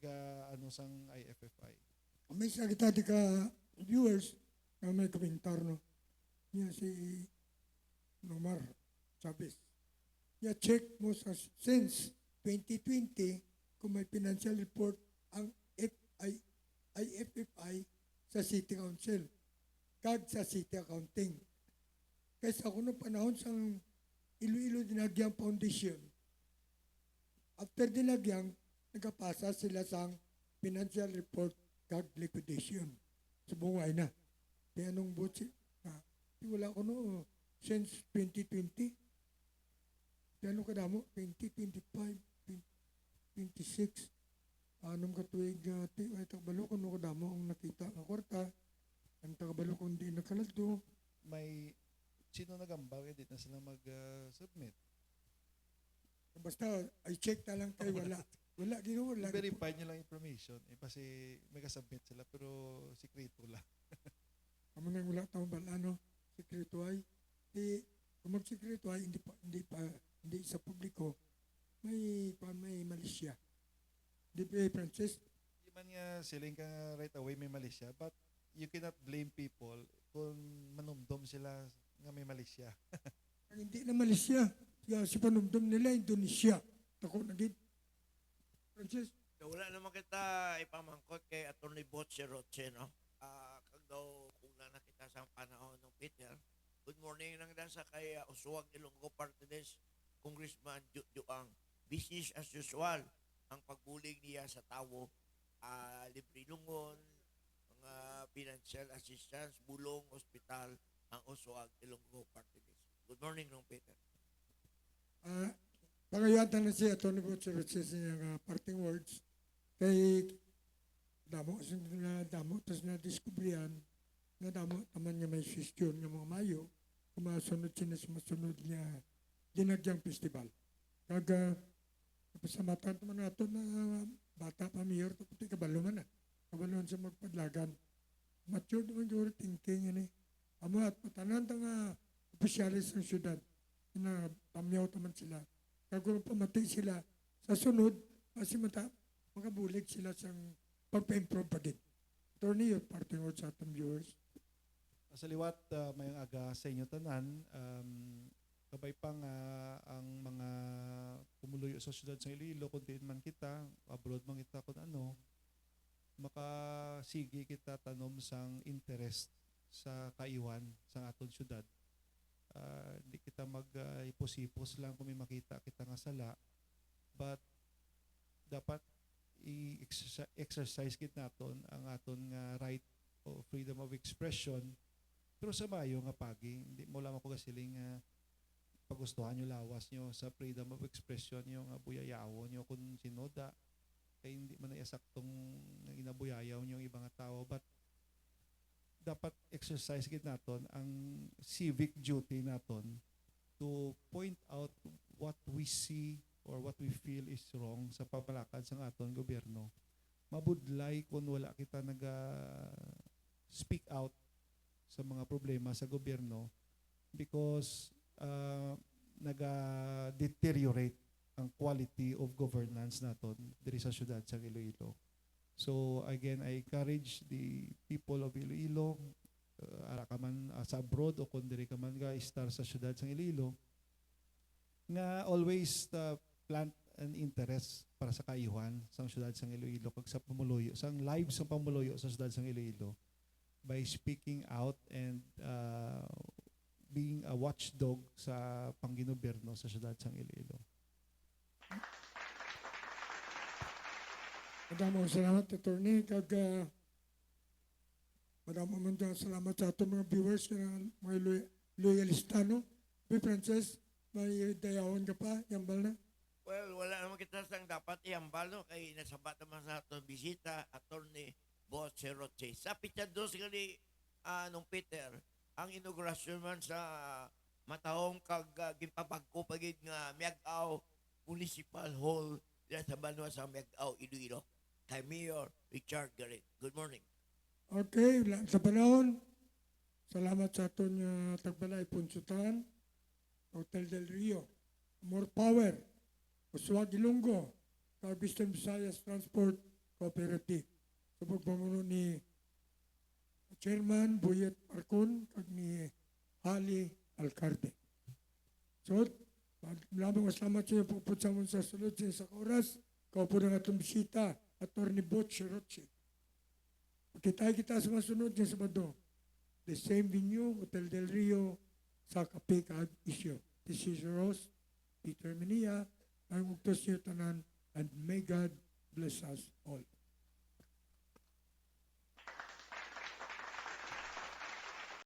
sang IFFI. May sakita di ka viewers na may komentar no. Niya si Nomar Chavez. Niya check mo since 2020 kung may financial report ang IFFI sa City Council kag sa City Accounting. Kaysa ako nung panahon sa Iloilo Dinagyang Foundation, after Dinagyang, nagkapasa sila sa financial report kag liquidation. Subungay na. Kaya anong butsi? Wala ko no, since 2020. Kaya anong kadamo? 2025, 26. Anong katuig, ay takabalo ko no kadamo ang nakita ng kwarta. Ang takabalo ko hindi nakalaldo. May sino nagambal hindi na sila mag-submit. Basta, I check na lang kay wala. Wala, ginawa. I-verify nyo lang information. Kasi may kasubmit sila pero sikreto lang. Amo nang wala taong balano, sekreto ay. kung magsikreto ay hindi sa publiko, may malisya. Di ba, Francis? Di man nga siling ka right away may mali siya, but you cannot blame people kung manumdum sila nga may mali siya. Ang hindi na malisya, si panumdum nila, Indonesia. Tako na gid. Francis? So, wala naman kita ipamangkot kay Atty. Botse Roche, no? Kag daw kung na nakita sa panahon ng Peter, good morning nang dasa kay Usuwag Ilonggo Party List, Congressman Juang. Business as usual, ang pagbulig niya sa tawo, libre lungon, mga financial assistance, bulong, hospital, ang Usuwag Ilonggo Party List. Good morning, Nong Peter. Pangayatan na si Atty. Butcher sa siyang parting words kay damo tapos na diskubrihan nga damo naman niya may suggestion nga mga mayo kung masunod siya sa masunod niya dinagyang festival. Kaga pasamatan naman nato na bata pa mayor tapos kabalo man na. Kabalo sa magpadlagan. Mature naman yung thinking yan eh. Amo at patanan nga opisyalis ng syudad na pamyaw naman sila. Kaguro pamatay sila sa sunod, kasi makabulig sila sa pagpa-improve pa din. Attorney, yung parting words sa atong viewers. Sa liwat, mayang aga sa inyo tanan, kabay pang ang mga pumuluyo sa syudad sa Iloilo, kung diin man kita, abroad man kita kung ano, makasigi kita tanom sang interest sa kaiwan sa aton syudad. Di kita mag-ipos-ipos lang kung may makita kita nga sala, but dapat i-exercise kit naton ang aton nga right o freedom of expression, pero sa mayo nga pagi hindi mo lamang ko gasiling pagustuhan nyo lawas nyo sa freedom of expression nyo nga buyayawon nyo kung sinoda kay hindi man naiasaktong ginabuyayaw nyo yung ibang tao, but dapat exercise gid naton ang civic duty naton to point out what we see or what we feel is wrong sa papalakad sa aton gobyerno. Mabudlay kung wala kita speak out sa mga problema sa gobyerno because naga-deteriorate ang quality of governance naton diri sa syudad sa Iloilo. So again, I encourage the people of Iloilo, ara ka man sa abroad o kung diri ka man star sa syudad sa Iloilo, nga always plant an interest para sa kaayuhan sa syudad sa Iloilo kag sa pamuluyo, sa lives sa pamuluyo sa syudad sa Iloilo by speaking out and being a watchdog sa panggobyerno sa syudad sa Iloilo. Madamang salamat, attorney. Madamang salamat sa ating mga viewers, mga loyalista, no? P. Francis, may dayawon ka pa, yambal na? Well, wala naman kita sang dapat iambal, no? Kay nasabat naman sa itong bisita, Atty. Botse Roche. Sa pityados kani nung Peter, ang inaugurasyon man sa matahong kag gimpapagko pagid nga Miagao Municipal Hall sa Banwa sa Miagao, Iloilo. Kay Mayor Richard Garrett. Good morning. Okay, sa panahon, salamat sa aton tagbalay punsutan, Hotel del Rio, More Power, Usuwag Ilonggo, Eastern Visayas Transport Cooperative. Sa pagpamuno ni Chairman Buyet Arcon kag ni Hali Alcarte. So, maraming salamat sa iyo puput sa mga sa sulod sa oras. Kau po ng atong bisita, Atty. Botse Roche. Kita sa masunod niya sa Bado. The same venue, Hotel del Rio, sa Kape kag Isyo. This is your host, Peter Menia, ang ugtos niyo tanan, and may God bless us all.